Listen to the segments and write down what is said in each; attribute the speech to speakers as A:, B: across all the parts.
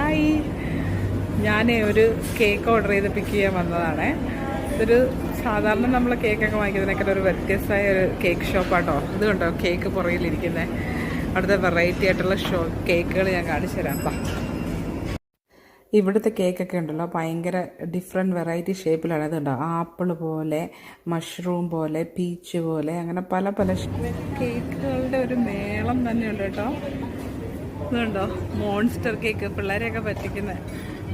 A: Hi, ഞാൻ ഒരു cake order ചെയ്ത് പിക്ക് ചെയ്യാൻ വന്നതാണേ. ഇതൊരു സാധാരണ നമ്മൾ കേക്കൊക്കെ വാങ്ങിക്കുന്നതിനേക്കാൾ ഒരു വ്യത്യസ്തമായ ഒരു കേക്ക് ഷോപ്പാട്ടോ. ഇത് കണ്ടോ കേക്ക് പുറകിലിരിക്കുന്നത്. അവിടുത്തെ വെറൈറ്റി ആയിട്ടുള്ള കേക്കുകൾ ഞാൻ കാണിച്ചു തരാം. ഇവിടുത്തെ കേക്കൊക്കെ ഉണ്ടല്ലോ ഭയങ്കര ഡിഫറെൻറ്റ് വെറൈറ്റി ഷേപ്പിലാണ്. ഇതുണ്ടോ ആപ്പിൾ പോലെ, മഷ്റൂം പോലെ, പീച്ച് പോലെ, അങ്ങനെ പല പല കേക്കുകളുടെ ഒരു മേളം തന്നെയുണ്ട് കേട്ടോ. ഇതുണ്ടോ മോൺസ്റ്റർ കേക്ക്, പിള്ളേരെയൊക്കെ പറ്റിക്കുന്നത്.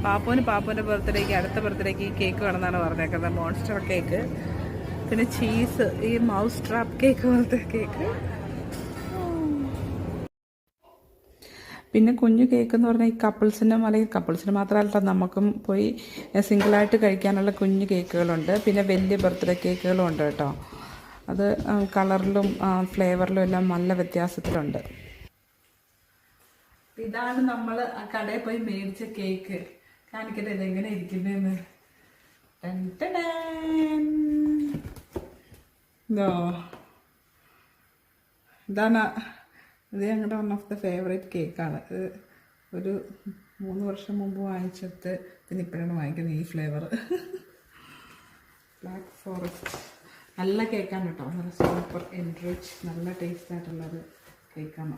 A: പാപ്പുവിൻ്റെ ബർത്ത്ഡേക്ക്, അടുത്ത ബർത്ത്ഡേക്ക് ഈ കേക്ക് വേണമെന്നാണ് പറഞ്ഞേക്കുന്നത്, മോൺസ്റ്റർ കേക്ക്. പിന്നെ ചീസ്, ഈ മൗസ് ട്രാപ്പ് കേക്ക് പോലത്തെ കേക്ക്. പിന്നെ കുഞ്ഞു കേക്ക് എന്ന് പറഞ്ഞാൽ ഈ കപ്പിൾസിനും, അല്ലെങ്കിൽ കപ്പിൾസിന് മാത്രമല്ല നമുക്കും പോയി സിംഗിളായിട്ട് കഴിക്കാനുള്ള കുഞ്ഞു കേക്കുകളുണ്ട്. പിന്നെ വലിയ ബർത്ത്ഡേ കേക്കുകളും ഉണ്ട് കേട്ടോ. അത് കളറിലും ഫ്ലേവറിലും എല്ലാം നല്ല വ്യത്യാസത്തിലുണ്ട്. ഇതാണ് നമ്മൾ ആ കടയിൽ പോയി മേടിച്ച കേക്ക്. കാണിക്കട്ടെ ഇതെങ്ങനെ ഇരിക്കുന്നതെന്ന്. ഇതാണ്, ഇത് ഞങ്ങളുടെ വൺ ഓഫ് ദ ഫേവറേറ്റ് കേക്കാണ്. ഇത് ഒരു 3 വർഷം മുമ്പ് വാങ്ങിച്ചിട്ട് പിന്നെ ഇപ്പോഴാണ് വാങ്ങിക്കുന്നത് ഈ ഫ്ലേവർ. ബ്ലാക്ക് ഫോറസ്റ്റ് നല്ല കേക്കാണ് കേട്ടോ. നല്ല സൂപ്പർ എൻറിച്ച്, നല്ല ടേസ്റ്റ് ആയിട്ടുള്ളൊരു കേക്കാണ്.